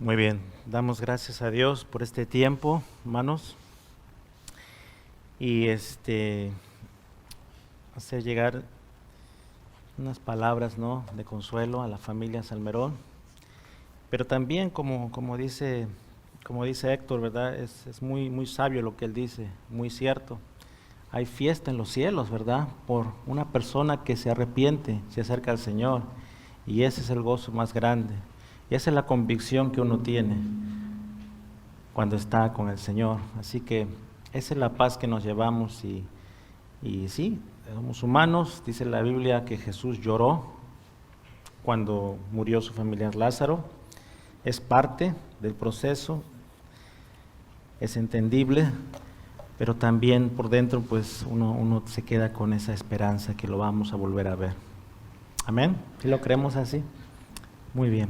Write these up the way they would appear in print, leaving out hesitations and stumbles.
Muy bien, damos gracias a Dios por este tiempo, hermanos, y hacer llegar unas palabras, ¿no?, de consuelo a la familia Salmerón, pero también como dice Héctor, ¿verdad? Es muy sabio lo que él dice, muy cierto. Hay fiesta en los cielos, ¿verdad?, por una persona que se arrepiente, se acerca al Señor, y ese es el gozo más grande. Y esa es la convicción que uno tiene cuando está con el Señor. Así que esa es la paz que nos llevamos y sí, somos humanos. Dice la Biblia que Jesús lloró cuando murió su familiar Lázaro. Es parte del proceso, es entendible, pero también por dentro pues uno se queda con esa esperanza que lo vamos a volver a ver. Amén. ¿Sí lo creemos así? Muy bien.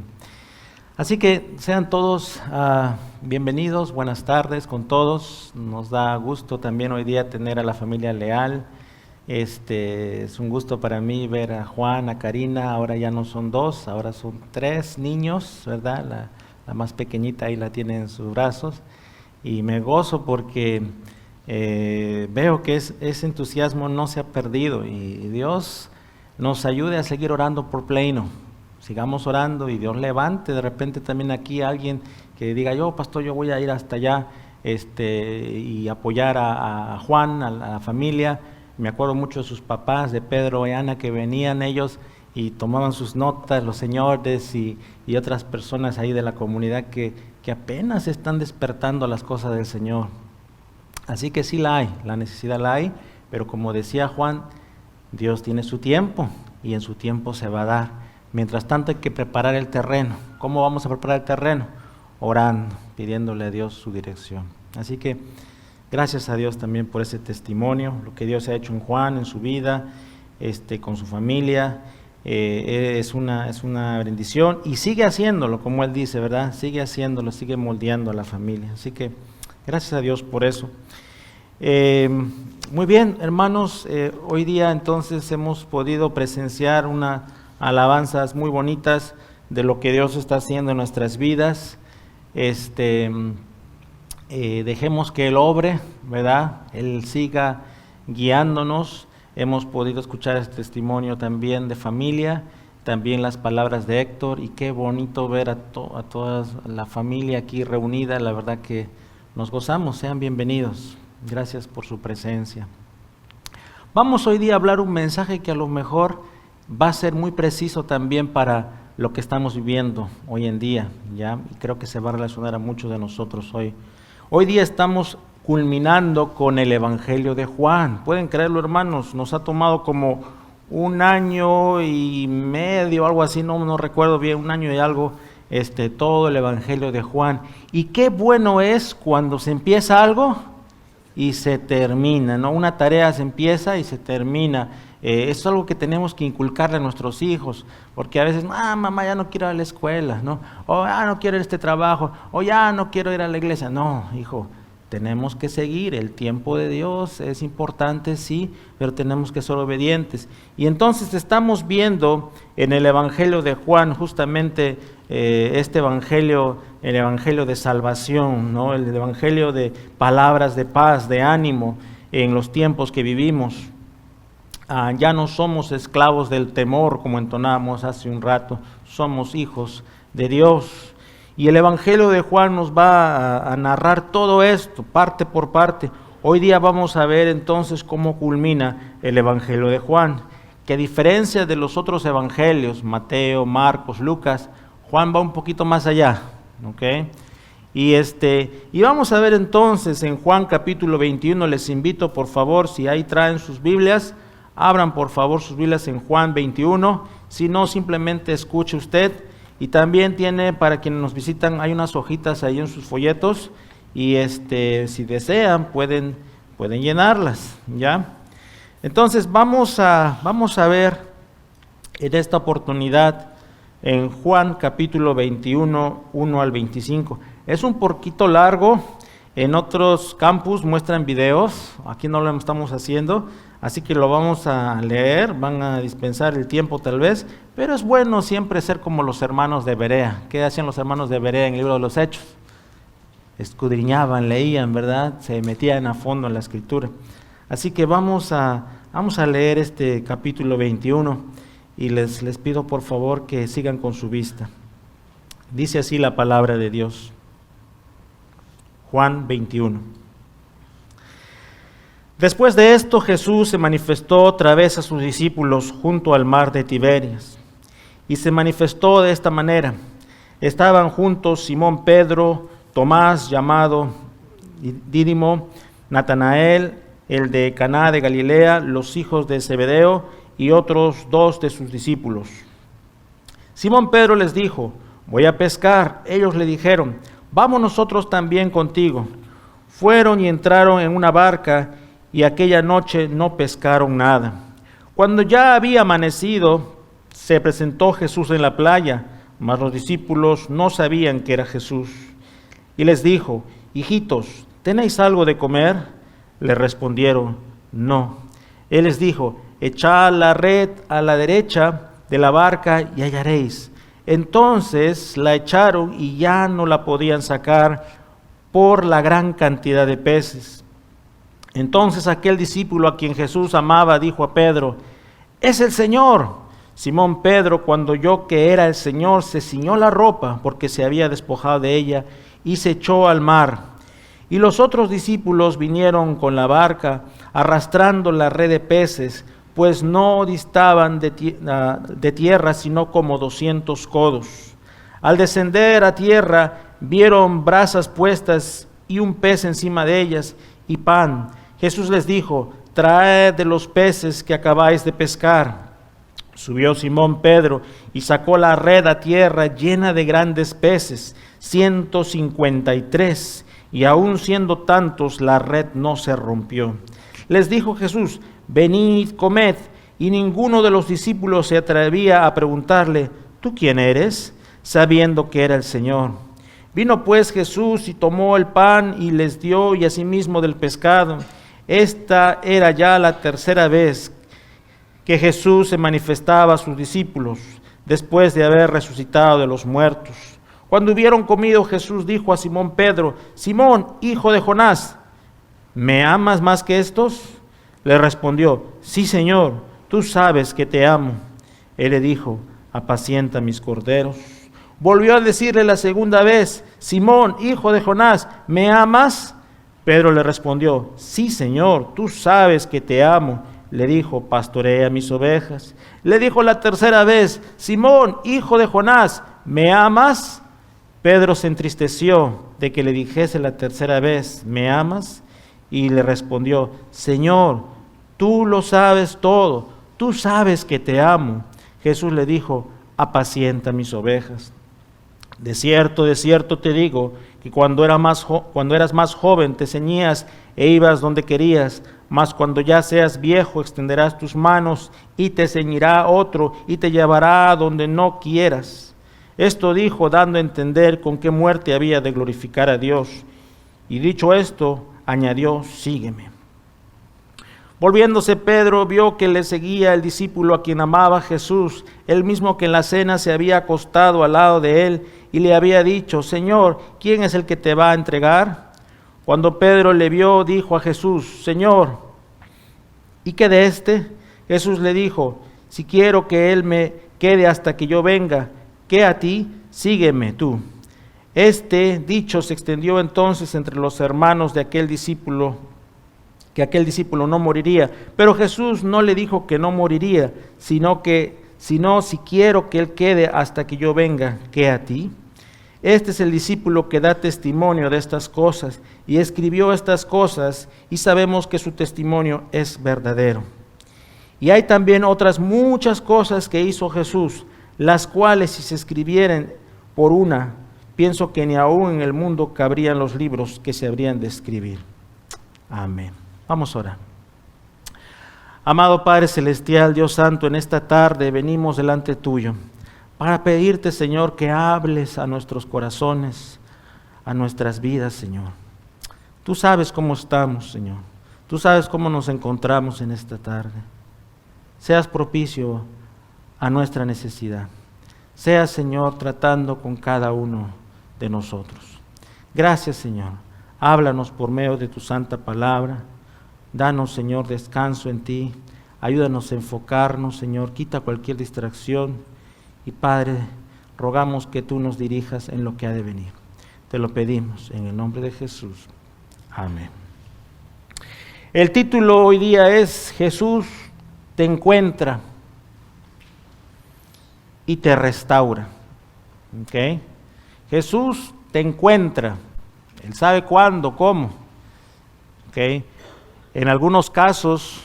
Así que sean todos bienvenidos, buenas tardes con todos. Nos da gusto también hoy día tener a la familia Leal. Es un gusto para mí ver a Juan, a Karina. Ahora ya no son dos, ahora son 3 niños, ¿verdad? La más pequeñita ahí la tiene en sus brazos. Y me gozo porque veo que ese entusiasmo no se ha perdido y Dios nos ayude a seguir orando por Plano. Sigamos orando y Dios levante de repente también aquí a alguien que diga, yo pastor, yo voy a ir hasta allá y apoyar a Juan, a la familia. Me acuerdo mucho de sus papás, de Pedro y Ana, que venían ellos y tomaban sus notas, los señores y otras personas ahí de la comunidad que apenas están despertando a las cosas del Señor. Así que sí la hay, la necesidad la hay, pero como decía Juan, Dios tiene su tiempo y en su tiempo se va a dar. Mientras tanto hay que preparar el terreno. ¿Cómo vamos a preparar el terreno? Orando, pidiéndole a Dios su dirección. Así que gracias a Dios también por ese testimonio, lo que Dios ha hecho en Juan, en su vida, con su familia. Es una bendición y sigue haciéndolo, como él dice, ¿verdad? Sigue haciéndolo, sigue moldeando a la familia. Así que gracias a Dios por eso. Muy bien, hermanos, hoy día entonces hemos podido presenciar unas alabanzas muy bonitas de lo que Dios está haciendo en nuestras vidas. Dejemos que Él obre, ¿verdad? Él siga guiándonos. Hemos podido escuchar este testimonio también de familia, también las palabras de Héctor, y qué bonito ver a toda la familia aquí reunida. La verdad que nos gozamos. Sean bienvenidos. Gracias por su presencia. Vamos hoy día a hablar un mensaje que a lo mejor va a ser muy preciso también para lo que estamos viviendo hoy en día, ¿ya? Y creo que se va a relacionar a muchos de nosotros hoy. Hoy día estamos culminando con el Evangelio de Juan. Pueden creerlo, hermanos, nos ha tomado como 1 año y medio, algo así, no recuerdo bien, 1 año y algo, todo el Evangelio de Juan. Y qué bueno es cuando se empieza algo y se termina, ¿no? Una tarea se empieza y se termina. Eso es algo que tenemos que inculcarle a nuestros hijos, porque a veces, mamá, ya no quiero ir a la escuela, ¿no? O no quiero ir a este trabajo, o ya no quiero ir a la iglesia. No, hijo, tenemos que seguir. El tiempo de Dios es importante, sí, pero tenemos que ser obedientes. Y entonces estamos viendo en el Evangelio de Juan justamente este Evangelio, el Evangelio de salvación, ¿no? El Evangelio de palabras de paz, de ánimo en los tiempos que vivimos. Ya no somos esclavos del temor, como entonábamos hace un rato, somos hijos de Dios. Y el Evangelio de Juan nos va a narrar todo esto, parte por parte. Hoy día vamos a ver entonces cómo culmina el Evangelio de Juan, que a diferencia de los otros evangelios, Mateo, Marcos, Lucas, Juan va un poquito más allá, ¿ok? Y vamos a ver entonces en Juan capítulo 21, les invito por favor, si ahí traen sus Biblias, abran por favor sus Biblias en Juan 21, si no simplemente escuche usted, y también tiene, para quienes nos visitan, hay unas hojitas ahí en sus folletos, y si desean pueden llenarlas, ¿ya? Entonces vamos a ver en esta oportunidad en Juan capítulo 21, 1 al 25. Es un poquito largo. En otros campus muestran videos, aquí no lo estamos haciendo, Así que lo vamos a leer, van a dispensar el tiempo tal vez, pero es bueno siempre ser como los hermanos de Berea. ¿Qué hacían los hermanos de Berea en el libro de los Hechos? Escudriñaban, leían, ¿verdad? Se metían a fondo en la escritura. Así que vamos a leer este capítulo 21 y les pido por favor que sigan con su vista. Dice así la palabra de Dios. Juan 21. Después de esto, Jesús se manifestó otra vez a sus discípulos junto al mar de Tiberias. Y se manifestó de esta manera. Estaban juntos Simón Pedro, Tomás llamado Dídimo, Natanael, el de Caná de Galilea, los hijos de Zebedeo y otros 2 de sus discípulos. Simón Pedro les dijo: voy a pescar. Ellos le dijeron: vamos nosotros también contigo. Fueron y entraron en una barca, y aquella noche no pescaron nada. Cuando ya había amanecido, se presentó Jesús en la playa, mas los discípulos no sabían que era Jesús. Y les dijo: hijitos, ¿tenéis algo de comer? Le respondieron: no. Él les dijo: echad la red a la derecha de la barca y hallaréis. Entonces la echaron y ya no la podían sacar por la gran cantidad de peces. Entonces aquel discípulo a quien Jesús amaba dijo a Pedro: ¡es el Señor! Simón Pedro, cuando oyó que era el Señor, se ciñó la ropa porque se había despojado de ella y se echó al mar. Y los otros discípulos vinieron con la barca arrastrando la red de peces, pues no distaban de tierra sino como 200 codos. Al descender a tierra vieron brasas puestas y un pez encima de ellas y pan. Jesús les dijo: traed de los peces que acabáis de pescar. Subió Simón Pedro y sacó la red a tierra llena de grandes peces, 153, y aun siendo tantos, la red no se rompió. Les dijo Jesús: venid, comed. Y ninguno de los discípulos se atrevía a preguntarle: ¿tú quién eres?, sabiendo que era el Señor. Vino pues Jesús y tomó el pan y les dio, y asimismo del pescado. Esta era ya la tercera vez que Jesús se manifestaba a sus discípulos, después de haber resucitado de los muertos. Cuando hubieron comido, Jesús dijo a Simón Pedro: Simón, hijo de Jonás, ¿me amas más que estos? Le respondió: sí, Señor, tú sabes que te amo. Él le dijo: apacienta mis corderos. Volvió a decirle la segunda vez: Simón, hijo de Jonás, ¿me amas? Pedro le respondió: sí, Señor, tú sabes que te amo. Le dijo: pastorea mis ovejas. Le dijo la tercera vez: Simón, hijo de Jonás, ¿me amas? Pedro se entristeció de que le dijese la tercera vez: ¿me amas? Y le respondió: Señor, tú lo sabes todo, tú sabes que te amo. Jesús le dijo: apacienta mis ovejas. De cierto te digo, que cuando eras más joven te ceñías e ibas donde querías, mas cuando ya seas viejo extenderás tus manos y te ceñirá otro y te llevará a donde no quieras. Esto dijo, dando a entender con qué muerte había de glorificar a Dios. Y dicho esto, añadió: sígueme. Volviéndose Pedro, vio que le seguía el discípulo a quien amaba Jesús, el mismo que en la cena se había acostado al lado de él, y le había dicho: Señor, ¿quién es el que te va a entregar? Cuando Pedro le vio, dijo a Jesús: Señor, ¿y qué de este? Jesús le dijo: si quiero que él me quede hasta que yo venga, ¿qué a ti? Sígueme tú. Este dicho se extendió entonces entre los hermanos de aquel discípulo, que aquel discípulo no moriría. Pero Jesús no le dijo que no moriría, sino si quiero que él quede hasta que yo venga, ¿qué a ti? Este es el discípulo que da testimonio de estas cosas y escribió estas cosas, y sabemos que su testimonio es verdadero. Y hay también otras muchas cosas que hizo Jesús, las cuales si se escribieren por una, pienso que ni aún en el mundo cabrían los libros que se habrían de escribir. Amén. Vamos a orar. Amado Padre Celestial, Dios Santo, en esta tarde venimos delante tuyo para pedirte, Señor, que hables a nuestros corazones, a nuestras vidas, Señor. Tú sabes cómo estamos, Señor. Tú sabes cómo nos encontramos en esta tarde. Seas propicio a nuestra necesidad. Seas, Señor, tratando con cada uno de nosotros. Gracias, Señor. Háblanos por medio de tu santa palabra. Danos, Señor, descanso en ti. Ayúdanos a enfocarnos, Señor. Quita cualquier distracción. Y, Padre, rogamos que tú nos dirijas en lo que ha de venir. Te lo pedimos en el nombre de Jesús. Amén. El título hoy día es Jesús te encuentra y te restaura. ¿Okay? Jesús te encuentra. Él sabe cuándo, cómo. ¿Okay? En algunos casos,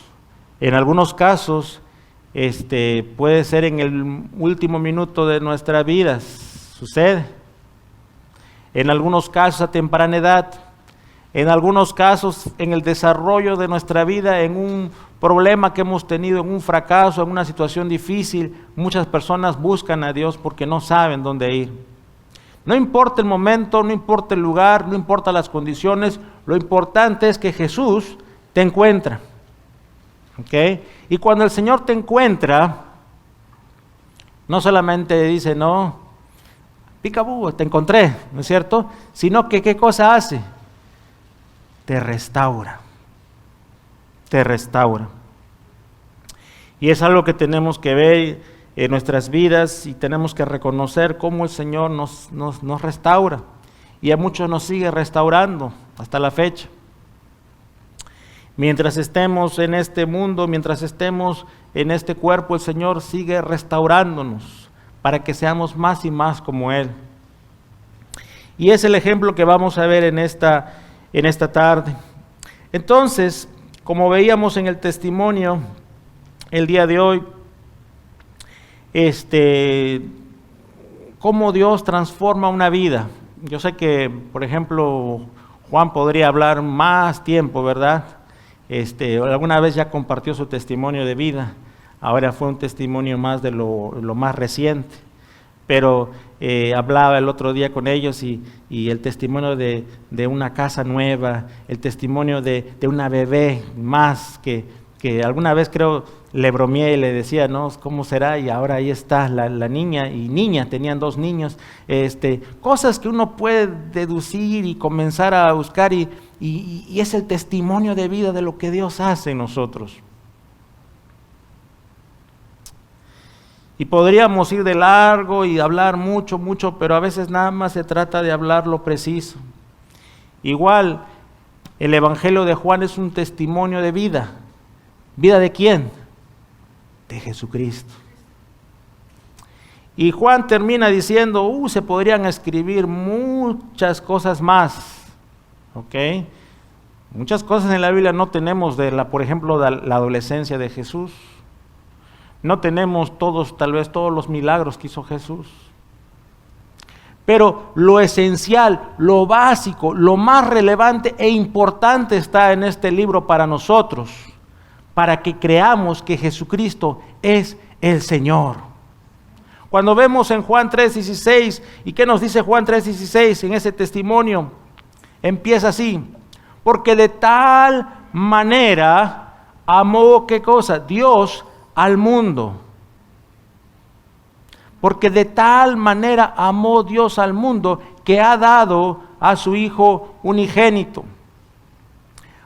puede ser en el último minuto de nuestra vida, sucede. En algunos casos a temprana edad, en algunos casos en el desarrollo de nuestra vida, en un problema que hemos tenido, en un fracaso, en una situación difícil, muchas personas buscan a Dios porque no saben dónde ir. No importa el momento, no importa el lugar, no importa las condiciones, lo importante es que Jesús te encuentra. ¿Okay? Y cuando el Señor te encuentra, no solamente dice, no, picabú, te encontré, ¿no es cierto? Sino que ¿qué cosa hace? Te restaura. Te restaura. Y es algo que tenemos que ver en nuestras vidas y tenemos que reconocer cómo el Señor nos restaura. Y a muchos nos sigue restaurando hasta la fecha. Mientras estemos en este mundo, mientras estemos en este cuerpo, el Señor sigue restaurándonos para que seamos más y más como Él. Y es el ejemplo que vamos a ver en esta tarde. Entonces, como veíamos en el testimonio el día de hoy, cómo Dios transforma una vida. Yo sé que, por ejemplo, Juan podría hablar más tiempo, ¿verdad? Alguna vez ya compartió su testimonio de vida, ahora fue un testimonio más de lo más reciente, pero hablaba el otro día con ellos y el testimonio de una casa nueva, el testimonio de una bebé más que alguna vez creo le bromeé y le decía, no, ¿cómo será? Y ahora ahí está la niña, tenían 2 niños, cosas que uno puede deducir y comenzar a buscar y es el testimonio de vida de lo que Dios hace en nosotros. Y podríamos ir de largo y hablar mucho, pero a veces nada más se trata de hablar lo preciso. Igual, el Evangelio de Juan es un testimonio de vida. ¿Vida de quién? De Jesucristo. Y Juan termina diciendo, se podrían escribir muchas cosas más. ¿Ok? Muchas cosas en la Biblia no tenemos por ejemplo, de la adolescencia de Jesús. No tenemos tal vez todos los milagros que hizo Jesús. Pero lo esencial, lo básico, lo más relevante e importante está en este libro para nosotros, para que creamos que Jesucristo es el Señor. Cuando vemos en Juan 3:16, ¿y qué nos dice Juan 3:16 en ese testimonio? Empieza así, porque de tal manera amó, ¿qué cosa? Dios al mundo. Porque de tal manera amó Dios al mundo que ha dado a su Hijo unigénito,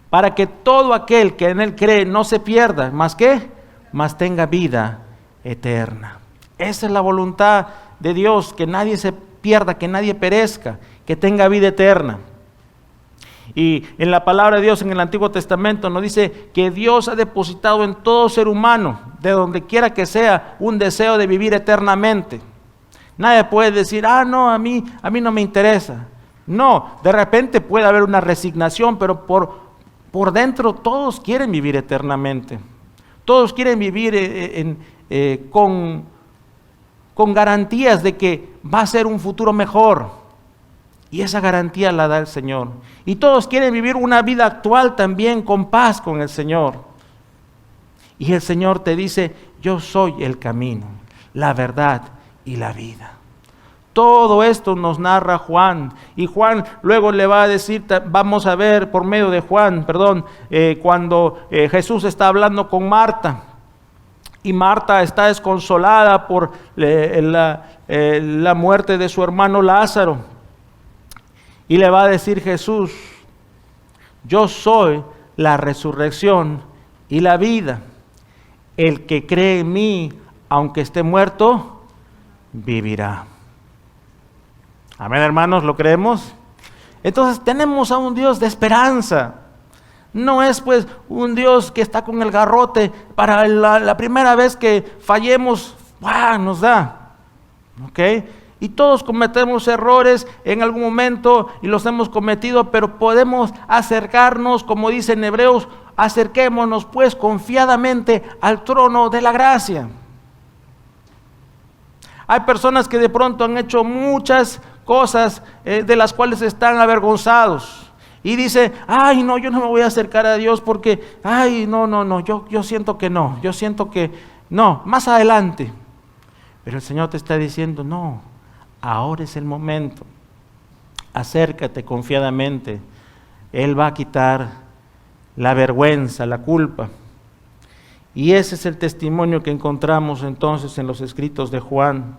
para que todo aquel que en Él cree no se pierda, ¿más qué? Mas tenga vida eterna. Esa es la voluntad de Dios, que nadie se pierda, que nadie perezca, que tenga vida eterna. Y en la palabra de Dios en el Antiguo Testamento nos dice que Dios ha depositado en todo ser humano, de donde quiera que sea, un deseo de vivir eternamente. Nadie puede decir, no, a mí no me interesa. No, de repente puede haber una resignación, pero por dentro todos quieren vivir eternamente. Todos quieren vivir con garantías de que va a ser un futuro mejor. Y esa garantía la da el Señor. Y todos quieren vivir una vida actual también con paz con el Señor. Y el Señor te dice, yo soy el camino, la verdad y la vida. Todo esto nos narra Juan. Y Juan luego le va a decir, vamos a ver por medio de Juan, cuando Jesús está hablando con Marta. Y Marta está desconsolada por la muerte de su hermano Lázaro. Y le va a decir Jesús, yo soy la resurrección y la vida. El que cree en mí, aunque esté muerto, vivirá. Amén, hermanos, ¿lo creemos? Entonces tenemos a un Dios de esperanza. No es pues un Dios que está con el garrote para la primera vez que fallemos, ¡buah!, nos da. ¿Ok? Y todos cometemos errores en algún momento y los hemos cometido, pero podemos acercarnos, como dice en Hebreos, acerquémonos pues confiadamente al trono de la gracia. Hay personas que de pronto han hecho muchas cosas de las cuales están avergonzados. Y dice, ay no, yo no me voy a acercar a Dios porque, ay no, yo siento que no, yo siento que no, más adelante. Pero el Señor te está diciendo, no, ahora es el momento. Acércate confiadamente. Él va a quitar la vergüenza, la culpa. Y ese es el testimonio que encontramos entonces en los escritos de Juan,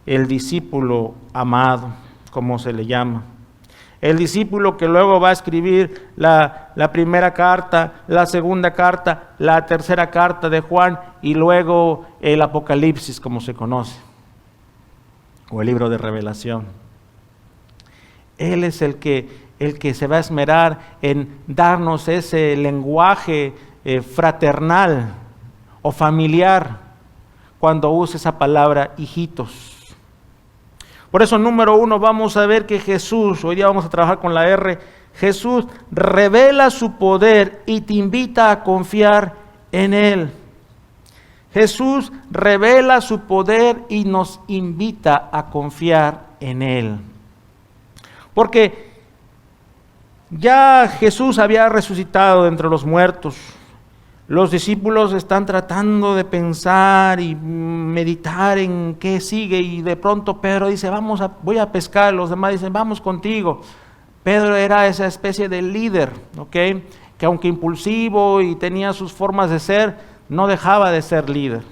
el discípulo amado, como se le llama. El discípulo que luego va a escribir la primera carta, la segunda carta, la tercera carta de Juan y luego el Apocalipsis, como se conoce, o el libro de Revelación. Él es el que se va a esmerar en darnos ese lenguaje fraternal o familiar cuando use esa palabra hijitos. Por eso, número 1, vamos a ver que Jesús, hoy día vamos a trabajar con la R, Jesús revela su poder y te invita a confiar en Él. Jesús revela su poder y nos invita a confiar en Él. Porque ya Jesús había resucitado de entre los muertos. Los discípulos están tratando de pensar y meditar en qué sigue y de pronto Pedro dice, voy a pescar. Los demás dicen, vamos contigo. Pedro era esa especie de líder, ¿ok? Que aunque impulsivo y tenía sus formas de ser, no dejaba de ser líder.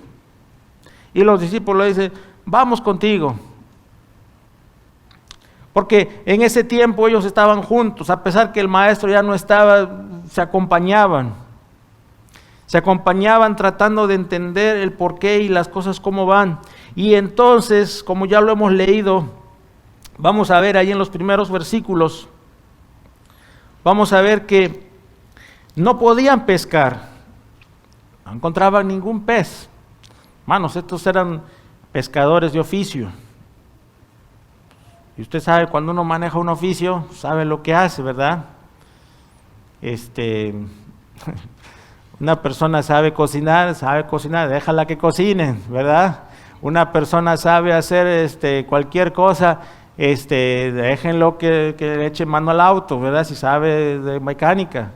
Y los discípulos le dicen, vamos contigo. Porque en ese tiempo ellos estaban juntos, a pesar que el maestro ya no estaba, se acompañaban. Se acompañaban tratando de entender el porqué y las cosas cómo van. Y entonces, como ya lo hemos leído, vamos a ver ahí en los primeros versículos, vamos a ver que no podían pescar, no encontraban ningún pez. Hermanos, estos eran pescadores de oficio. Y usted sabe, cuando uno maneja un oficio, sabe lo que hace, ¿verdad? Una persona sabe cocinar, déjala que cocine, ¿verdad? Una persona sabe hacer cualquier cosa, déjenlo que le eche mano al auto, ¿verdad? Si sabe de mecánica.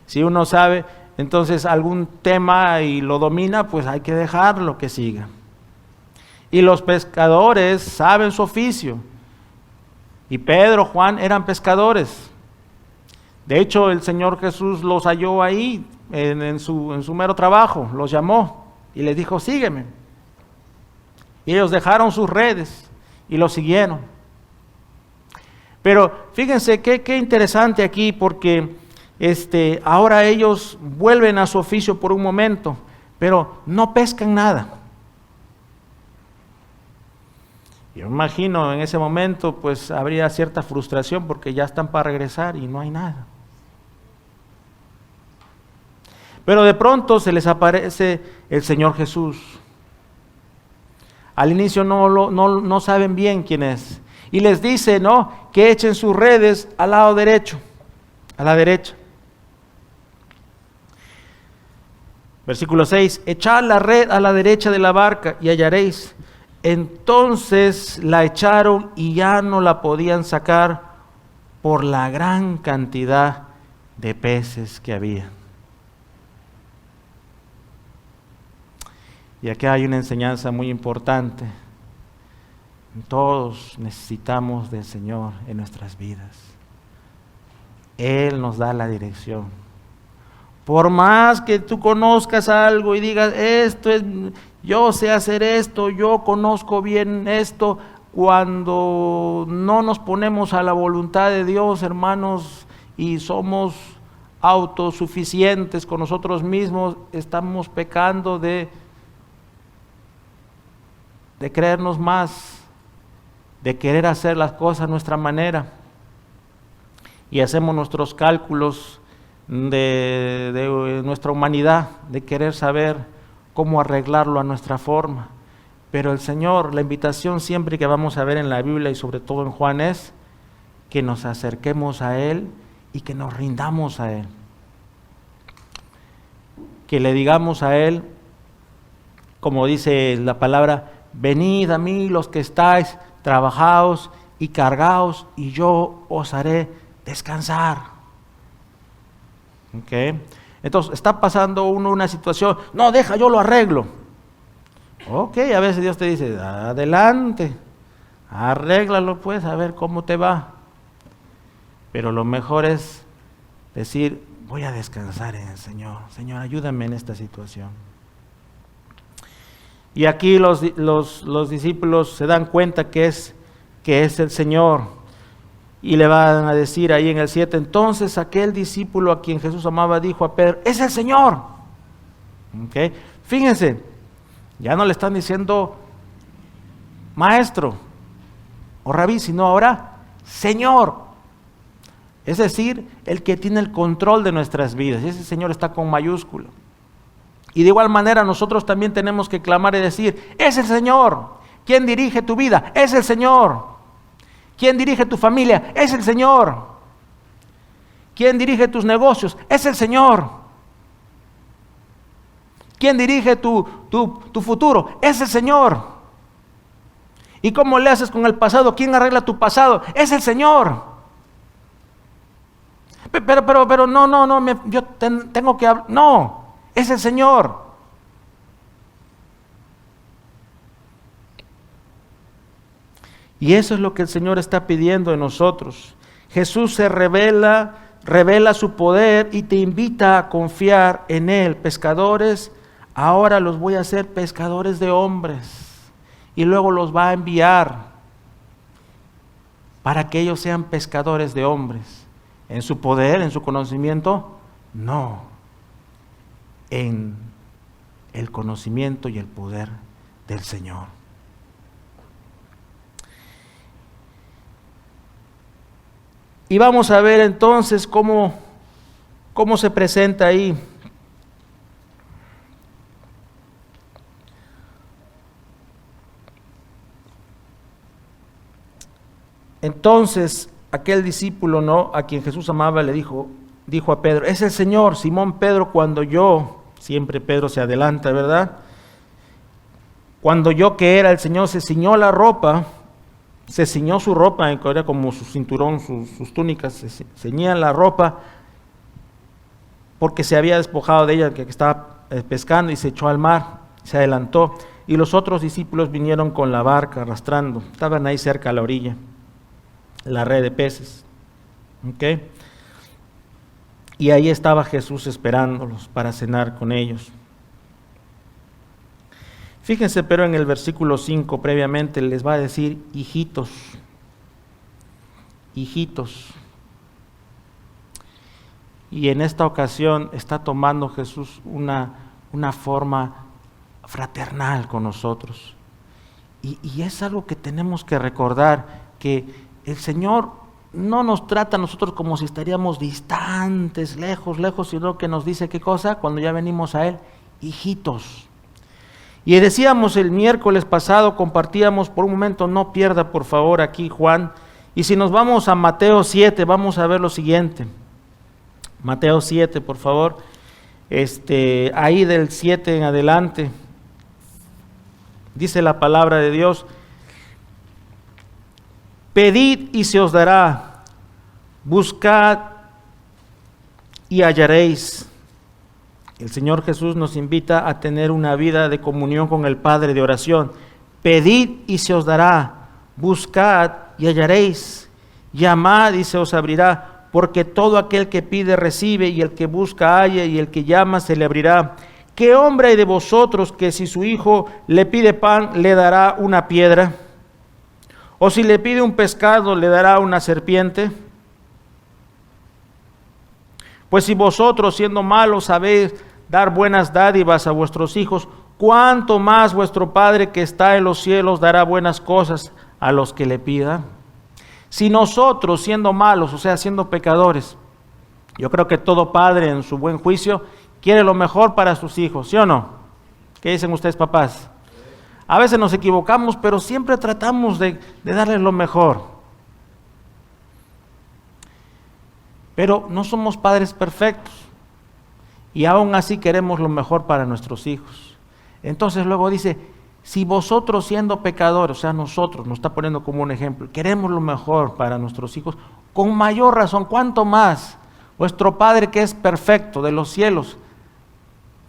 Si uno sabe, entonces algún tema y lo domina, pues hay que dejarlo que siga. Y los pescadores saben su oficio. Y Pedro, Juan eran pescadores. De hecho, el Señor Jesús los halló ahí, en su mero trabajo, los llamó y les dijo, sígueme. Y ellos dejaron sus redes y lo siguieron. Pero fíjense qué interesante aquí, porque ahora ellos vuelven a su oficio por un momento, pero no pescan nada. Yo imagino en ese momento pues habría cierta frustración porque ya están para regresar y no hay nada. Pero de pronto se les aparece el Señor Jesús. Al inicio no saben bien quién es. Y les dice, que echen sus redes al lado derecho, a la derecha. Versículo 6, echad la red a la derecha de la barca y hallaréis. Entonces la echaron y ya no la podían sacar por la gran cantidad de peces que había. Y aquí hay una enseñanza muy importante. Todos necesitamos del Señor en nuestras vidas. Él nos da la dirección. Por más que tú conozcas algo y digas, yo sé hacer esto, yo conozco bien esto, cuando no nos ponemos a la voluntad de Dios, hermanos, y somos autosuficientes con nosotros mismos, estamos pecando de creernos más, de querer hacer las cosas a nuestra manera, y hacemos nuestros cálculos de nuestra humanidad, de querer saber cómo arreglarlo a nuestra forma. Pero el Señor, la invitación siempre que vamos a ver en la Biblia y sobre todo en Juan es que nos acerquemos a Él y que nos rindamos a Él. Que le digamos a Él, como dice la palabra, venid a mí los que estáis trabajados y cargados y yo os haré descansar. ¿Okay? Entonces está pasando uno una situación, no, deja, yo lo arreglo. Ok, a veces Dios te dice, adelante, arréglalo pues, a ver cómo te va. Pero lo mejor es decir, voy a descansar en el Señor. Señor, ayúdame en esta situación. Y aquí los discípulos se dan cuenta que es el Señor. Y le van a decir ahí en el 7, entonces aquel discípulo a quien Jesús amaba dijo a Pedro, es el Señor. ¿Okay? Fíjense, ya no le están diciendo maestro o rabí, sino ahora Señor. Es decir, el que tiene el control de nuestras vidas. Y ese Señor está con mayúscula. Y de igual manera nosotros también tenemos que clamar y decir, es el Señor. ¿Quién dirige tu vida? Es el Señor. ¿Quién dirige tu familia? Es el Señor. ¿Quién dirige tus negocios? Es el Señor. ¿Quién dirige tu futuro? Es el Señor. ¿Y cómo le haces con el pasado? ¿Quién arregla tu pasado? Es el Señor. Pero no, yo tengo que hablar. No, es el Señor. Y eso es lo que el Señor está pidiendo de nosotros. Jesús se revela su poder y te invita a confiar en Él. Pescadores, ahora los voy a hacer pescadores de hombres. Y luego los va a enviar para que ellos sean pescadores de hombres. ¿En su poder, en su conocimiento? No. En el conocimiento y el poder del Señor. Y vamos a ver entonces cómo se presenta ahí. Entonces, aquel discípulo, ¿no?, a quien Jesús amaba, le dijo a Pedro, es el Señor. Simón Pedro, siempre Pedro se adelanta, ¿verdad? Cuando oyó que era el Señor, se ciñó su ropa, era como su cinturón, sus túnicas, se ceñían la ropa, porque se había despojado de ella, que estaba pescando, y se echó al mar, se adelantó, y los otros discípulos vinieron con la barca arrastrando, estaban ahí cerca a la orilla, la red de peces. ¿Okay? Y ahí estaba Jesús esperándolos para cenar con ellos. Fíjense, pero en el versículo 5 previamente les va a decir hijitos. Y en esta ocasión está tomando Jesús una forma fraternal con nosotros. Y es algo que tenemos que recordar, que el Señor no nos trata a nosotros como si estaríamos distantes, lejos, sino que nos dice, ¿qué cosa? Cuando ya venimos a Él, hijitos. Y decíamos el miércoles pasado, compartíamos por un momento, no pierda por favor aquí Juan, y si nos vamos a Mateo 7, vamos a ver lo siguiente. Mateo 7, por favor, ahí del 7 en adelante, dice la palabra de Dios, pedid y se os dará, buscad y hallaréis. El Señor Jesús nos invita a tener una vida de comunión con el Padre, de oración. Pedid y se os dará, buscad y hallaréis, llamad y se os abrirá, porque todo aquel que pide recibe, y el que busca halla, y el que llama se le abrirá. ¿Qué hombre hay de vosotros que si su hijo le pide pan, le dará una piedra? ¿O si le pide un pescado, le dará una serpiente? Pues si vosotros, siendo malos, sabéis dar buenas dádivas a vuestros hijos, ¿cuánto más vuestro Padre que está en los cielos dará buenas cosas a los que le pidan? Si nosotros, siendo malos, o sea, siendo pecadores, yo creo que todo padre en su buen juicio quiere lo mejor para sus hijos, ¿sí o no? ¿Qué dicen ustedes, papás? A veces nos equivocamos, pero siempre tratamos de darles lo mejor. Pero no somos padres perfectos y aún así queremos lo mejor para nuestros hijos. Entonces luego dice, si vosotros siendo pecadores, o sea nosotros, nos está poniendo como un ejemplo, queremos lo mejor para nuestros hijos, con mayor razón, ¿cuánto más? Vuestro Padre que es perfecto de los cielos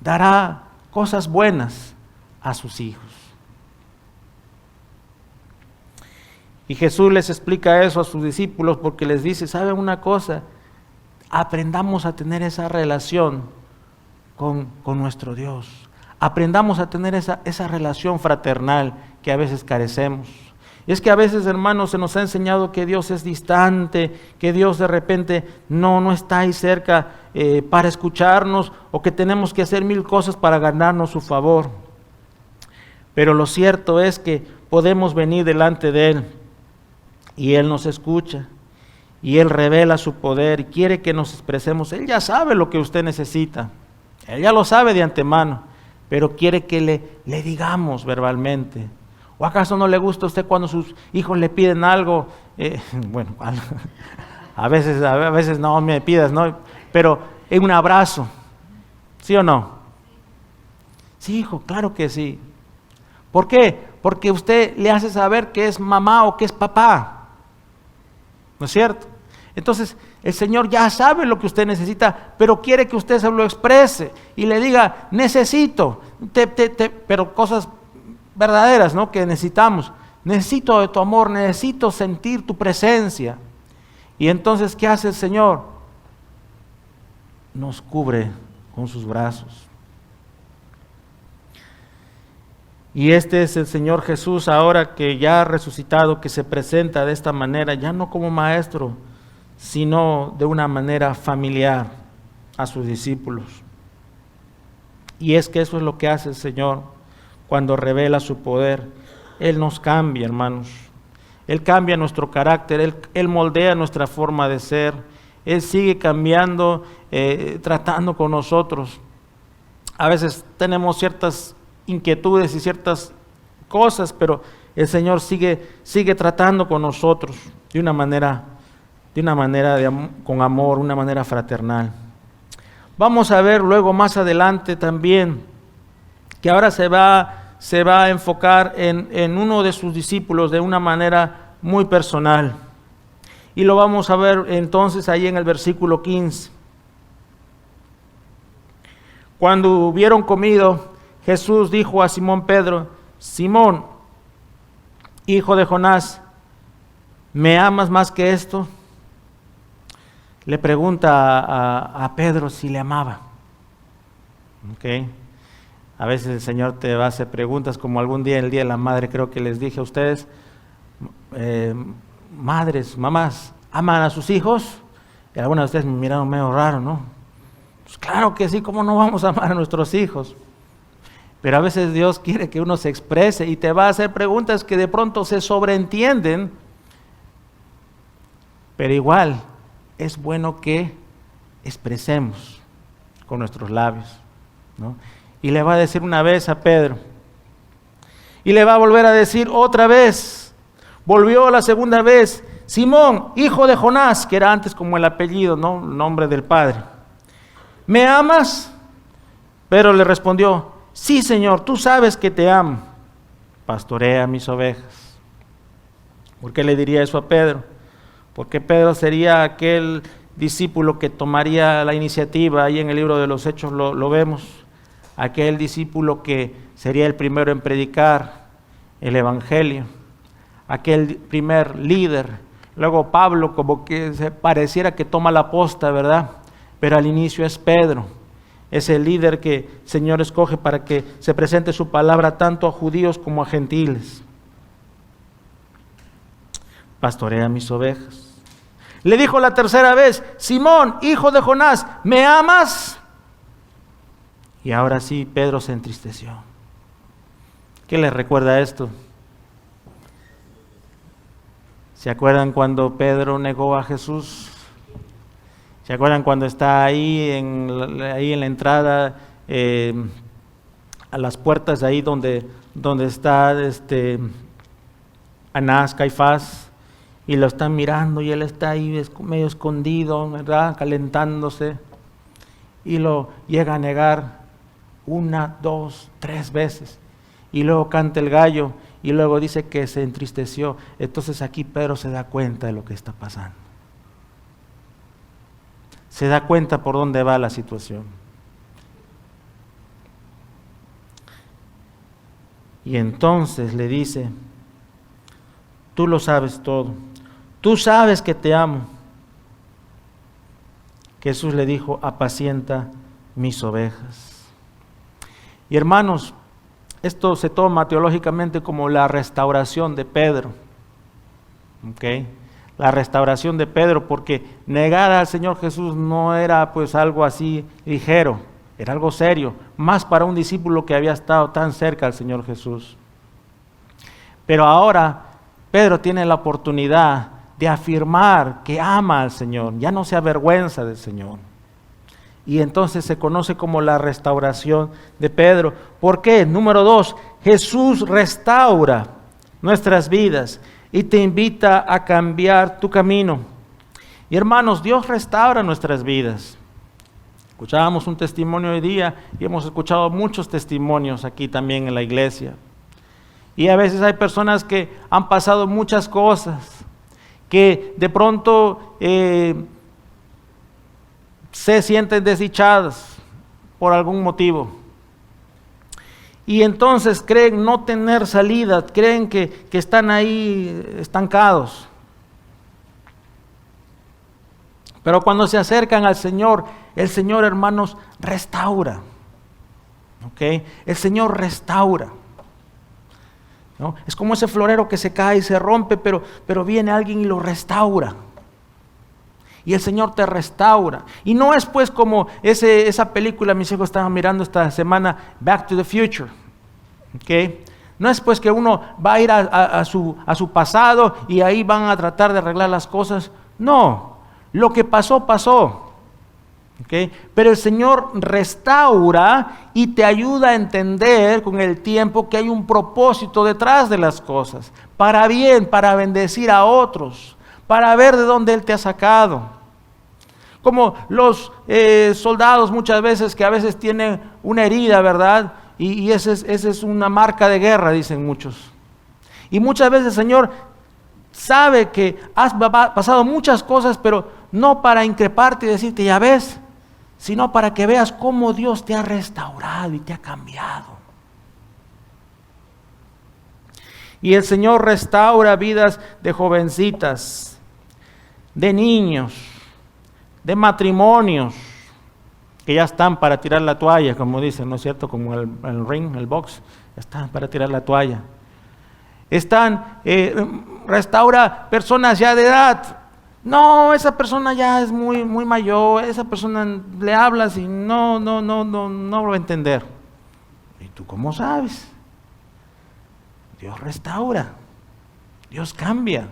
dará cosas buenas a sus hijos. Y Jesús les explica eso a sus discípulos porque les dice, ¿saben una cosa? Aprendamos a tener esa relación con nuestro Dios. Aprendamos a tener esa relación fraternal que a veces carecemos. Y es que a veces, hermanos, se nos ha enseñado que Dios es distante, que Dios de repente no está ahí cerca para escucharnos, o que tenemos que hacer 1000 cosas para ganarnos su favor. Pero lo cierto es que podemos venir delante de Él y Él nos escucha y Él revela su poder y quiere que nos expresemos. Él ya sabe lo que usted necesita, Él ya lo sabe de antemano, pero quiere que le digamos verbalmente. ¿O acaso no le gusta a usted cuando sus hijos le piden algo? Bueno, a veces no me pidas, ¿no? Pero en un abrazo, ¿sí o no? Sí, hijo, claro que sí. ¿Por qué? Porque usted le hace saber que es mamá o que es papá. ¿No es cierto? Entonces, el Señor ya sabe lo que usted necesita, pero quiere que usted se lo exprese y le diga, necesito, pero cosas verdaderas, ¿no? Que necesitamos. Necesito de tu amor, necesito sentir tu presencia. Y entonces, ¿qué hace el Señor? Nos cubre con sus brazos. Y este es el Señor Jesús ahora que ya ha resucitado, que se presenta de esta manera, ya no como maestro, sino de una manera familiar a sus discípulos. Y es que eso es lo que hace el Señor cuando revela su poder. Él nos cambia, hermanos. Él cambia nuestro carácter, Él moldea nuestra forma de ser. Él sigue cambiando, tratando con nosotros. A veces tenemos ciertas inquietudes y ciertas cosas, pero el Señor sigue tratando con nosotros de una manera con amor, una manera fraternal. Vamos a ver luego más adelante también que ahora se va a enfocar en uno de sus discípulos de una manera muy personal. Y lo vamos a ver entonces ahí en el versículo 15. Cuando hubieron comido, Jesús dijo a Simón Pedro, Simón, hijo de Jonás, ¿me amas más que esto? Le pregunta a Pedro si le amaba. Okay. A veces el Señor te va a hacer preguntas, como algún día, el Día de la Madre, creo que les dije a ustedes, madres, mamás, ¿aman a sus hijos? Y algunas de ustedes me miraron medio raro, ¿no? Pues claro que sí, ¿cómo no vamos a amar a nuestros hijos? Pero a veces Dios quiere que uno se exprese y te va a hacer preguntas que de pronto se sobreentienden, pero igual es bueno que expresemos con nuestros labios, ¿no? Y le va a decir una vez a Pedro, y le va a volver a decir otra vez. Volvió la segunda vez, Simón, hijo de Jonás, que era antes como el apellido, ¿no? El nombre del padre. ¿Me amas? Pedro le respondió, sí, Señor, tú sabes que te amo. Pastorea mis ovejas. ¿Por qué le diría eso a Pedro? Porque Pedro sería aquel discípulo que tomaría la iniciativa, ahí en el libro de los Hechos lo vemos, aquel discípulo que sería el primero en predicar el Evangelio, aquel primer líder. Luego Pablo como que se pareciera que toma la posta, ¿verdad? Pero al inicio es Pedro, ese líder que el Señor escoge para que se presente su palabra tanto a judíos como a gentiles. Pastorea mis ovejas. Le dijo la tercera vez: Simón, hijo de Jonás, ¿me amas? Y ahora sí, Pedro se entristeció. ¿Qué le recuerda esto? ¿Se acuerdan cuando Pedro negó a Jesús? ¿Se acuerdan cuando está ahí en la entrada, a las puertas de ahí donde está Anás, Caifás? Y lo están mirando y él está ahí medio escondido, ¿verdad? Calentándose. Y lo llega a negar 1, 2, 3 veces. Y luego canta el gallo y luego dice que se entristeció. Entonces aquí Pedro se da cuenta de lo que está pasando. Se da cuenta por dónde va la situación. Y entonces le dice: tú lo sabes todo. Tú sabes que te amo. Jesús le dijo: apacienta mis ovejas. Y hermanos, esto se toma teológicamente como la restauración de Pedro. ¿Ok? La restauración de Pedro, porque negar al Señor Jesús no era pues algo así ligero, era algo serio, más para un discípulo que había estado tan cerca al Señor Jesús. Pero ahora Pedro tiene la oportunidad de afirmar que ama al Señor, ya no se avergüenza del Señor. Y entonces se conoce como la restauración de Pedro. ¿Por qué? Número 2, Jesús restaura nuestras vidas y te invita a cambiar tu camino. Y hermanos, Dios restaura nuestras vidas. Escuchábamos un testimonio hoy día y hemos escuchado muchos testimonios aquí también en la iglesia. Y a veces hay personas que han pasado muchas cosas, que de pronto se sienten desdichadas por algún motivo. Y entonces creen no tener salida, creen que están ahí estancados. Pero cuando se acercan al Señor, el Señor, hermanos, restaura. ¿Ok? El Señor restaura. ¿No? Es como ese florero que se cae y se rompe, pero viene alguien y lo restaura. Y el Señor te restaura. Y no es pues como esa película, mis hijos estaban mirando esta semana, Back to the Future. ¿Okay? No es pues que uno va a ir a su pasado y ahí van a tratar de arreglar las cosas. No, lo que pasó, pasó. ¿Okay? Pero el Señor restaura y te ayuda a entender con el tiempo que hay un propósito detrás de las cosas, para bien, para bendecir a otros, para ver de dónde Él te ha sacado. Como los soldados muchas veces que a veces tienen una herida, ¿verdad? Y esa es una marca de guerra, dicen muchos. Y muchas veces el Señor sabe que has pasado muchas cosas, pero no para increparte y decirte, ya ves, sino para que veas cómo Dios te ha restaurado y te ha cambiado. Y el Señor restaura vidas de jovencitas, de niños, de matrimonios, que ya están para tirar la toalla, como dicen, ¿no es cierto? Como el ring, el box, están para tirar la toalla. Restaura personas ya de edad. No, esa persona ya es muy mayor, esa persona le hablas y no lo va a entender. ¿Y tú cómo sabes? Dios restaura, Dios cambia.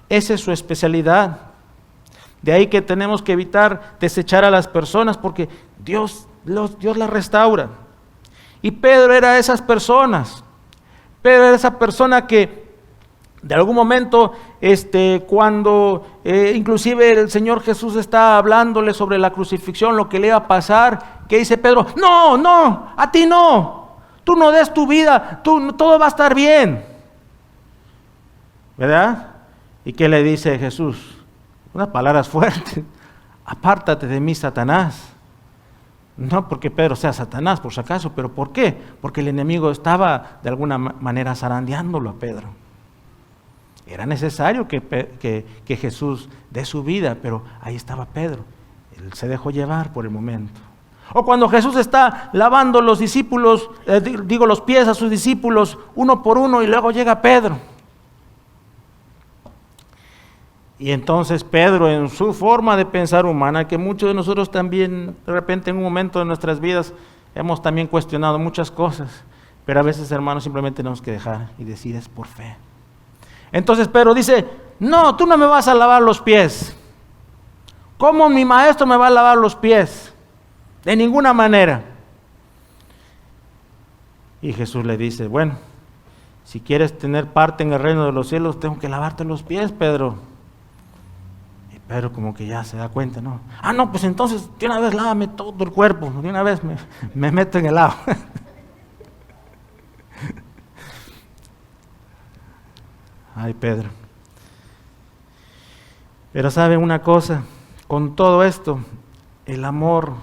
Esa es su especialidad. De ahí que tenemos que evitar desechar a las personas porque Dios las restaura. Y Pedro era de esas personas. Pedro era esa persona que de algún momento, cuando inclusive el Señor Jesús está hablándole sobre la crucifixión, lo que le iba a pasar, que dice Pedro, no, a ti no, tú no des tu vida, todo va a estar bien, ¿verdad? ¿Y qué le dice Jesús? Unas palabras fuertes, apártate de mí, Satanás, No porque Pedro sea Satanás, por si acaso, pero ¿por qué? Porque el enemigo estaba de alguna manera zarandeándolo a Pedro. Era necesario que Jesús dé su vida, pero ahí estaba Pedro. Él se dejó llevar por el momento. O cuando Jesús está lavando los discípulos, los pies a sus discípulos, uno por uno, y luego llega Pedro. Y entonces Pedro, en su forma de pensar humana, que muchos de nosotros también, de repente en un momento de nuestras vidas, hemos también cuestionado muchas cosas, pero a veces, hermanos, simplemente tenemos que dejar y decir, es por fe. Entonces Pedro dice, no, tú no me vas a lavar los pies. ¿Cómo mi maestro me va a lavar los pies? De ninguna manera. Y Jesús le dice, bueno, si quieres tener parte en el reino de los cielos, tengo que lavarte los pies, Pedro. Y Pedro como que ya se da cuenta, ¿no? No, pues entonces de una vez lávame todo el cuerpo, de una vez me meto en el agua. Ay, Pedro. Pero ¿sabe una cosa? Con todo esto, el amor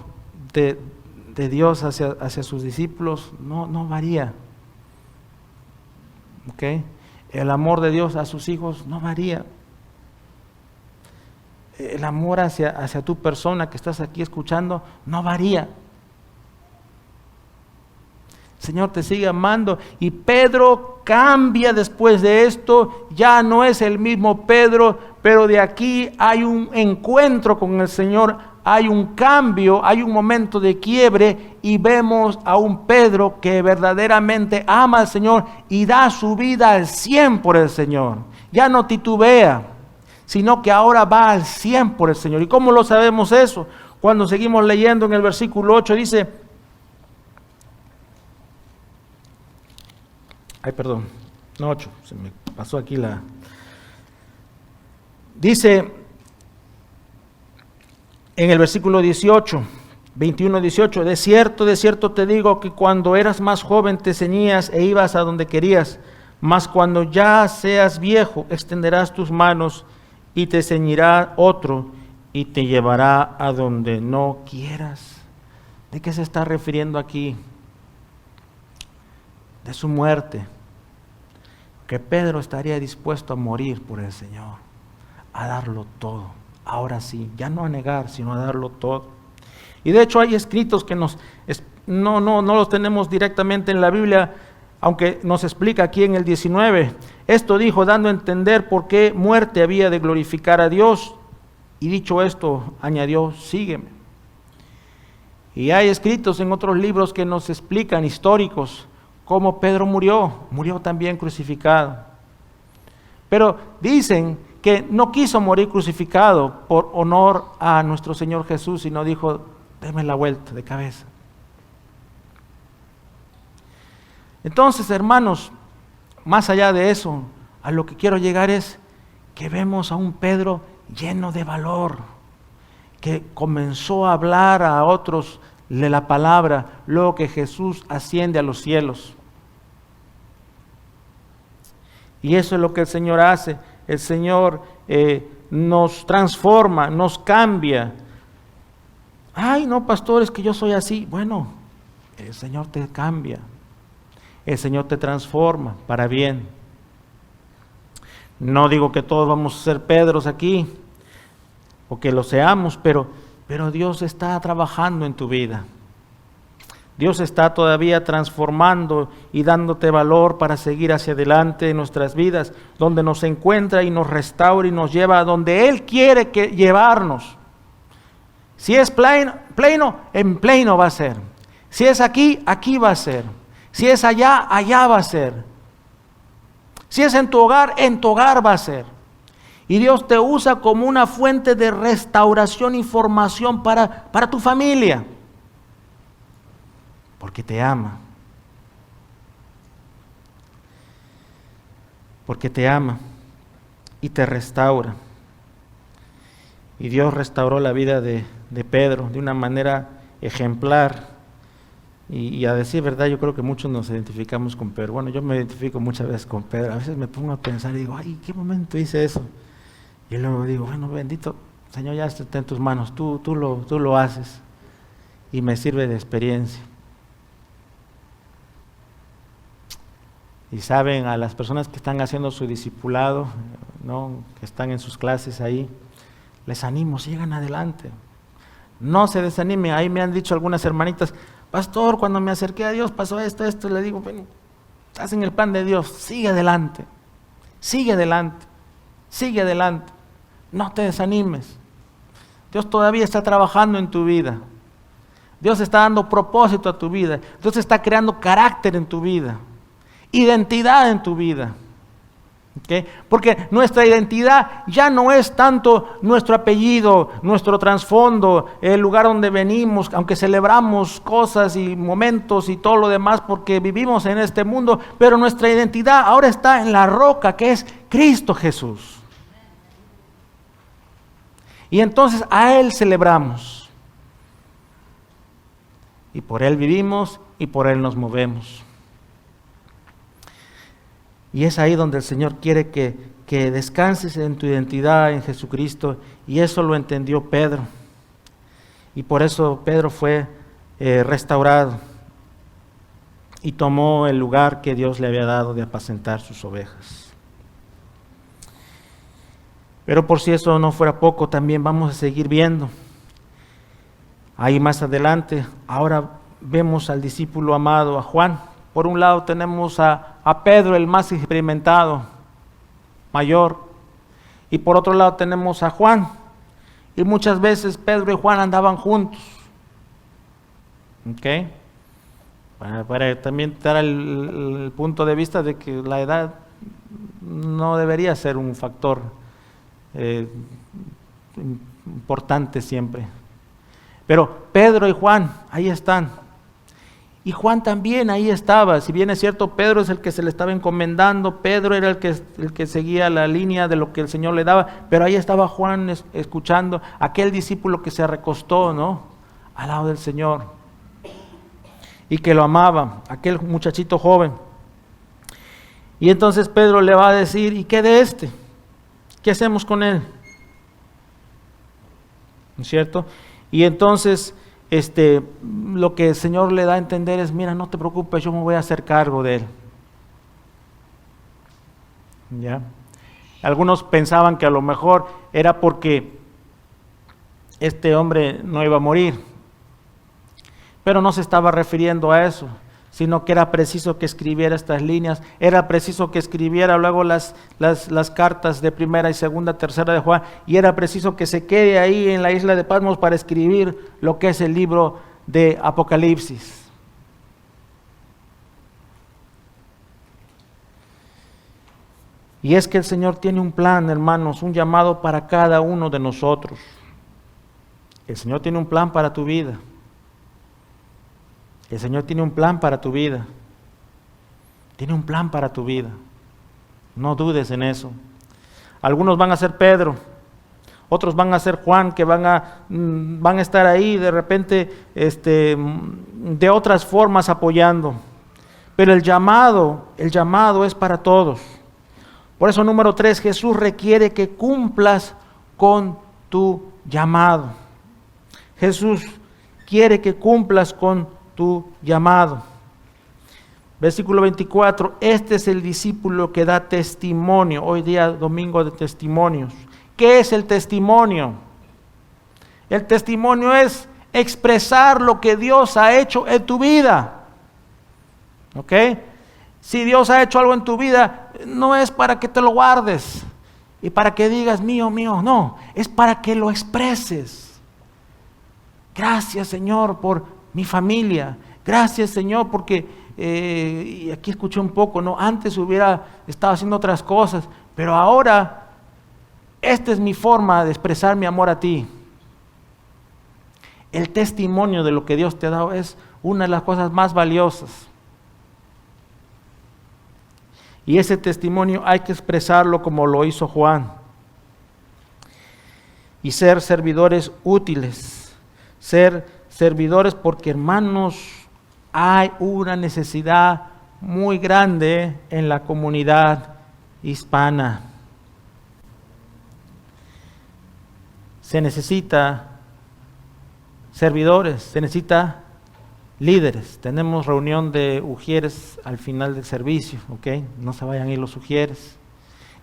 de Dios hacia sus discípulos no varía. ¿Ok? El amor de Dios a sus hijos no varía. El amor hacia tu persona que estás aquí escuchando no varía. El Señor te sigue amando y Pedro cambia después de esto, ya no es el mismo Pedro, pero de aquí hay un encuentro con el Señor, hay un cambio, hay un momento de quiebre y vemos a un Pedro que verdaderamente ama al Señor y da su vida al 100 por el Señor. Ya no titubea, sino que ahora va al 100 por el Señor. ¿Y cómo lo sabemos eso? Cuando seguimos leyendo en el versículo 8 dice, no 8, se me pasó aquí dice en el versículo 21-18, de cierto te digo que cuando eras más joven te ceñías e ibas a donde querías, mas cuando ya seas viejo extenderás tus manos y te ceñirá otro y te llevará a donde no quieras. ¿De qué se está refiriendo aquí? De su muerte, que Pedro estaría dispuesto a morir por el Señor, a darlo todo, ahora sí, ya no a negar, sino a darlo todo. Y de hecho hay escritos que no los tenemos directamente en la Biblia, aunque nos explica aquí en el 19, esto dijo dando a entender por qué muerte había de glorificar a Dios, y dicho esto, añadió, sígueme. Y hay escritos en otros libros que nos explican, históricos, cómo Pedro murió también crucificado. Pero dicen que no quiso morir crucificado por honor a nuestro Señor Jesús, sino dijo, déme la vuelta de cabeza. Entonces, hermanos, más allá de eso, a lo que quiero llegar es que vemos a un Pedro lleno de valor, que comenzó a hablar a otros de la palabra, luego que Jesús asciende a los cielos. Y eso es lo que el Señor hace. El Señor nos transforma, nos cambia. Ay, no, pastor, es que yo soy así. Bueno, el Señor te cambia. El Señor te transforma para bien. No digo que todos vamos a ser Pedros aquí, o que lo seamos, pero Dios está trabajando en tu vida. Dios está todavía transformando y dándote valor para seguir hacia adelante en nuestras vidas, donde nos encuentra y nos restaura y nos lleva a donde Él quiere llevarnos. Si es pleno, en pleno va a ser. Si es aquí, aquí va a ser. Si es allá, allá va a ser. Si es en tu hogar va a ser. Y Dios te usa como una fuente de restauración y formación para tu familia. Porque te ama. Porque te ama y te restaura. Y Dios restauró la vida de Pedro de una manera ejemplar. Y a decir verdad, yo creo que muchos nos identificamos con Pedro. Bueno, yo me identifico muchas veces con Pedro. A veces me pongo a pensar y digo, ay, ¿qué momento hice eso? Y luego digo, bueno, bendito Señor, ya está en tus manos, tú lo haces. y me sirve de experiencia. Y saben, a las personas que están haciendo su discipulado, ¿no?, que están en sus clases ahí, les animo, sigan adelante. No se desanimen. Ahí me han dicho algunas hermanitas, pastor, cuando me acerqué a Dios pasó esto, le digo, bueno, estás en el plan de Dios, sigue adelante, sigue adelante, sigue adelante. No te desanimes. Dios todavía está trabajando en tu vida. Dios está dando propósito a tu vida. Dios está creando carácter en tu vida, identidad en tu vida. ¿Okay? Porque nuestra identidad ya no es tanto nuestro apellido, nuestro trasfondo, el lugar donde venimos, aunque celebramos cosas y momentos y todo lo demás porque vivimos en este mundo, pero nuestra identidad ahora está en la roca que es Cristo Jesús. Y entonces a Él celebramos. Y por Él vivimos y por Él nos movemos. Y es ahí donde el Señor quiere que descanses en tu identidad en Jesucristo. Y eso lo entendió Pedro. Y por eso Pedro fue restaurado. Y tomó el lugar que Dios le había dado de apacentar sus ovejas. Pero por si eso no fuera poco, también vamos a seguir viendo. Ahí más adelante, ahora vemos al discípulo amado, a Juan. Por un lado tenemos a Pedro, el más experimentado, mayor. Y por otro lado tenemos a Juan. Y muchas veces Pedro y Juan andaban juntos. ¿Ok? Para también dar el punto de vista de que la edad no debería ser un factor importante siempre. Pero Pedro y Juan, ahí están. Y Juan también ahí estaba. Si bien es cierto, Pedro es el que se le estaba encomendando, Pedro era el que seguía la línea de lo que el Señor le daba, pero ahí estaba Juan escuchando, aquel discípulo que se recostó, ¿no?, al lado del Señor y que lo amaba, aquel muchachito joven. Y entonces Pedro le va a decir, ¿y qué de este? ¿Qué hacemos con él? ¿No es cierto? Y entonces lo que el Señor le da a entender es, mira, no te preocupes, yo me voy a hacer cargo de él. ¿Ya? Algunos pensaban que a lo mejor era porque este hombre no iba a morir, pero no se estaba refiriendo a eso, sino que era preciso que escribiera estas líneas, era preciso que escribiera luego las cartas de primera y segunda, tercera de Juan, y era preciso que se quede ahí en la isla de Patmos para escribir lo que es el libro de Apocalipsis. Y es que el Señor tiene un plan, hermanos, un llamado para cada uno de nosotros. El Señor tiene un plan para tu vida. El Señor tiene un plan para tu vida. Tiene un plan para tu vida. No dudes en eso. Algunos van a ser Pedro, otros van a ser Juan, que van a estar ahí de repente de otras formas apoyando. Pero el llamado es para todos. Por eso, número 3, Jesús requiere que cumplas con tu llamado. Jesús quiere que cumplas con tu llamado. Versículo 24, este es el discípulo que da testimonio. Hoy día, domingo de testimonios. ¿Qué es el testimonio? El testimonio es expresar lo que Dios ha hecho en tu vida. ¿Ok? Si Dios ha hecho algo en tu vida, no es para que te lo guardes y para que digas mío, mío, no, es para que lo expreses. Gracias, Señor, por mi familia. Gracias, Señor, porque y aquí escuché un poco, ¿no? Antes hubiera estado haciendo otras cosas, pero ahora esta es mi forma de expresar mi amor a ti. El testimonio de lo que Dios te ha dado es una de las cosas más valiosas. Y ese testimonio hay que expresarlo como lo hizo Juan. Y ser servidores útiles. Ser servidores porque, hermanos, hay una necesidad muy grande en la comunidad hispana. Se necesita servidores, se necesita líderes. Tenemos reunión de ujieres al final del servicio, ¿ok? No se vayan a ir los ujieres.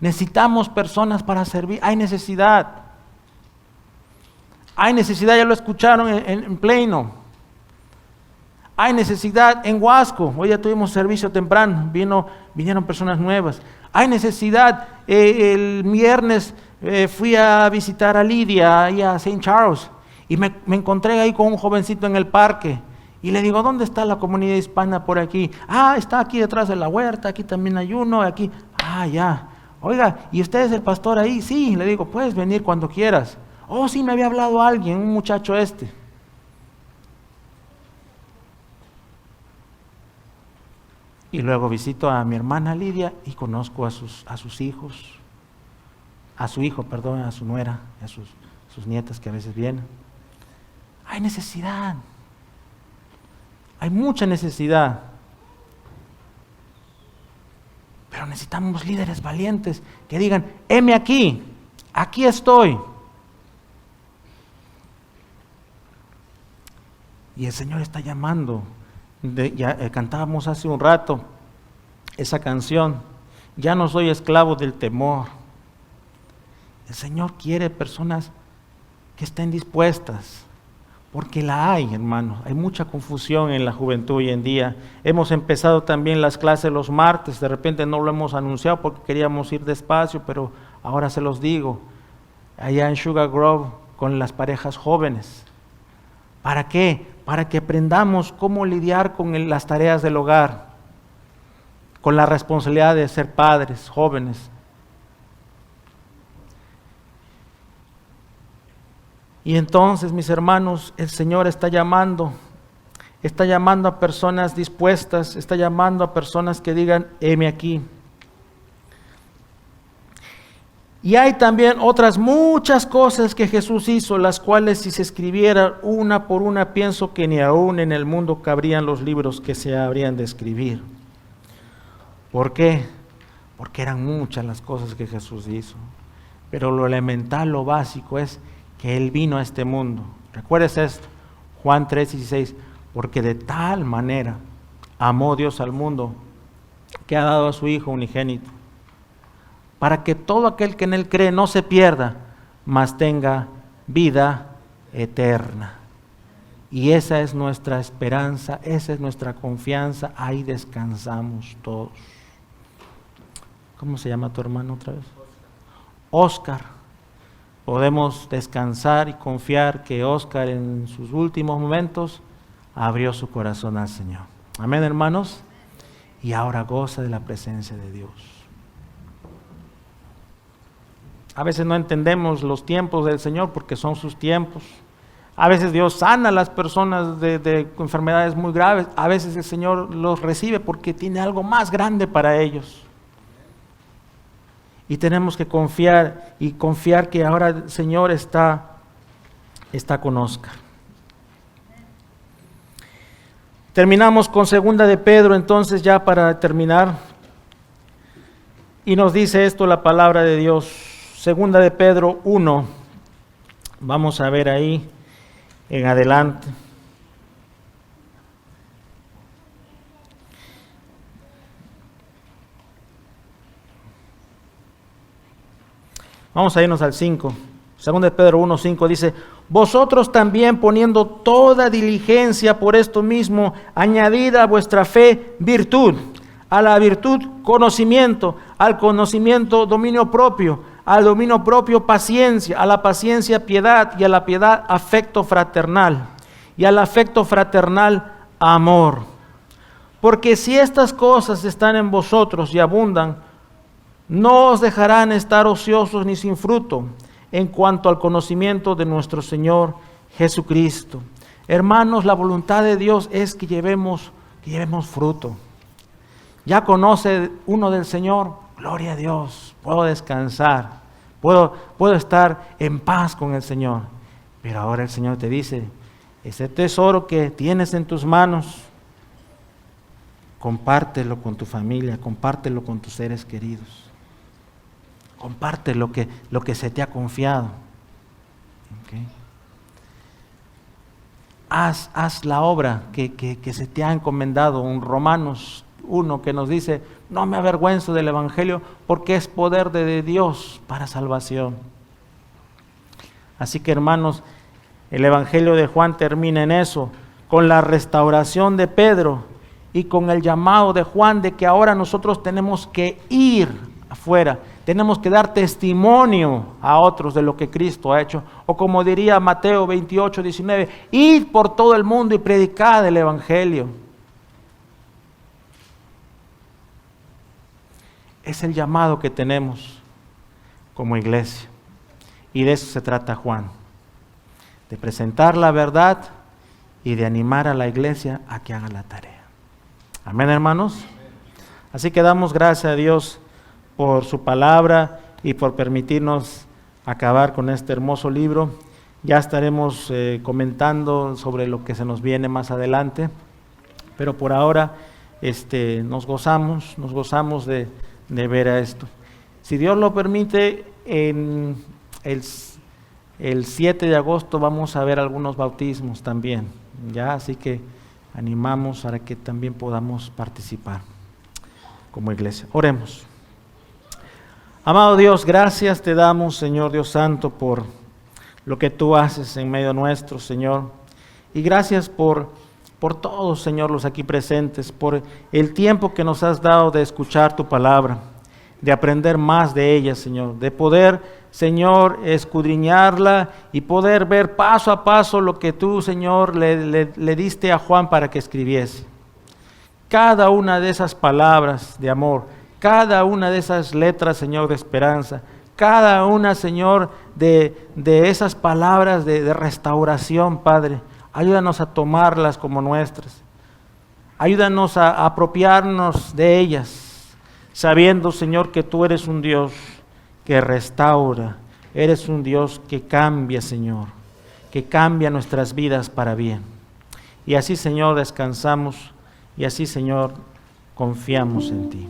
Necesitamos personas para servir, hay necesidad. Hay necesidad, ya lo escucharon en Plano. Hay necesidad en Huasco, hoy ya tuvimos servicio temprano, vinieron personas nuevas. Hay necesidad, el viernes fui a visitar a Lidia, ahí a St. Charles, y me encontré ahí con un jovencito en el parque, y le digo, ¿dónde está la comunidad hispana por aquí? Ah, está aquí detrás de la huerta, aquí también hay uno, aquí, ya. Oiga, ¿y usted es el pastor ahí? Sí, le digo, puedes venir cuando quieras. Oh, sí, me había hablado alguien, un muchacho este. Y luego visito a mi hermana Lidia y conozco a sus hijos, a su hijo, perdón, a su nuera, a sus nietas que a veces vienen. Hay necesidad, hay mucha necesidad, pero necesitamos líderes valientes que digan, heme aquí estoy. Y el Señor está llamando. Cantábamos hace un rato esa canción, ya no soy esclavo del temor. El Señor quiere personas que estén dispuestas, porque la hay, hermanos. Hay mucha confusión en la juventud hoy en día. Hemos empezado también las clases los martes, de repente no lo hemos anunciado porque queríamos ir despacio, pero ahora se los digo, allá en Sugar Grove con las parejas jóvenes. ¿Para qué? Para que aprendamos cómo lidiar con las tareas del hogar, con la responsabilidad de ser padres, jóvenes. Y entonces, mis hermanos, el Señor está llamando a personas dispuestas, está llamando a personas que digan, heme aquí. Y hay también otras muchas cosas que Jesús hizo, las cuales si se escribieran una por una, pienso que ni aún en el mundo cabrían los libros que se habrían de escribir. ¿Por qué? Porque eran muchas las cosas que Jesús hizo. Pero lo elemental, lo básico es que Él vino a este mundo. Recuerdes esto, Juan 3:16, porque de tal manera amó Dios al mundo que ha dado a su Hijo unigénito, para que todo aquel que en Él cree no se pierda, mas tenga vida eterna. Y esa es nuestra esperanza, esa es nuestra confianza, ahí descansamos todos. ¿Cómo se llama tu hermano otra vez? Oscar. Podemos descansar y confiar que Oscar en sus últimos momentos abrió su corazón al Señor. Amén, hermanos. Y ahora goza de la presencia de Dios. A veces no entendemos los tiempos del Señor porque son sus tiempos. A veces Dios sana a las personas de enfermedades muy graves. A veces el Señor los recibe porque tiene algo más grande para ellos. Y tenemos que confiar que ahora el Señor está con Oscar. Terminamos con 2 de Pedro, entonces ya para terminar. Y nos dice esto la palabra de Dios. 2 de Pedro 1, vamos a ver ahí en adelante. Vamos a irnos al 5. 2 de Pedro 1, 5 dice, vosotros también poniendo toda diligencia por esto mismo, añadid a vuestra fe virtud, a la virtud conocimiento, al conocimiento dominio propio, al dominio propio paciencia, a la paciencia piedad y a la piedad afecto fraternal y al afecto fraternal amor. Porque si estas cosas están en vosotros y abundan, no os dejarán estar ociosos ni sin fruto en cuanto al conocimiento de nuestro Señor Jesucristo. Hermanos, la voluntad de Dios es que llevemos fruto. Ya conoce uno del Señor, gloria a Dios, puedo descansar, puedo estar en paz con el Señor. Pero ahora el Señor te dice, ese tesoro que tienes en tus manos, compártelo con tu familia, compártelo con tus seres queridos. Comparte lo que se te ha confiado. ¿Okay? haz la obra que se te ha encomendado. Un Romanos 1 que nos dice, no me avergüenzo del Evangelio porque es poder de Dios para salvación. Así que, hermanos, el Evangelio de Juan termina en eso, con la restauración de Pedro y con el llamado de Juan de que ahora nosotros tenemos que ir afuera, tenemos que dar testimonio a otros de lo que Cristo ha hecho. O como diría Mateo 28, 19, id por todo el mundo y predicad el Evangelio. Es el llamado que tenemos como iglesia. Y de eso se trata Juan, de presentar la verdad y de animar a la iglesia a que haga la tarea. Amén, hermanos. Así que damos gracias a Dios por su palabra y por permitirnos acabar con este hermoso libro. Ya estaremos comentando sobre lo que se nos viene más adelante, pero por ahora nos gozamos de ver a esto. Si Dios lo permite, en el 7 de agosto vamos a ver algunos bautismos también, ya, así que animamos para que también podamos participar como iglesia. Oremos. Amado Dios, gracias te damos, Señor Dios Santo, por lo que tú haces en medio nuestro, Señor. Y gracias por todos, Señor, los aquí presentes, por el tiempo que nos has dado de escuchar tu palabra, de aprender más de ella, Señor, de poder, Señor, escudriñarla y poder ver paso a paso lo que tú, Señor, le diste a Juan para que escribiese. Cada una de esas palabras de amor, cada una de esas letras, Señor, de esperanza, cada una, Señor, de esas palabras de restauración, Padre, ayúdanos a tomarlas como nuestras. Ayúdanos a apropiarnos de ellas, sabiendo, Señor, que tú eres un Dios que restaura, eres un Dios que cambia, Señor, que cambia nuestras vidas para bien. Y así, Señor, descansamos y así, Señor, confiamos en ti.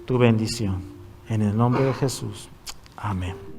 Tu bendición. En el nombre de Jesús. Amén.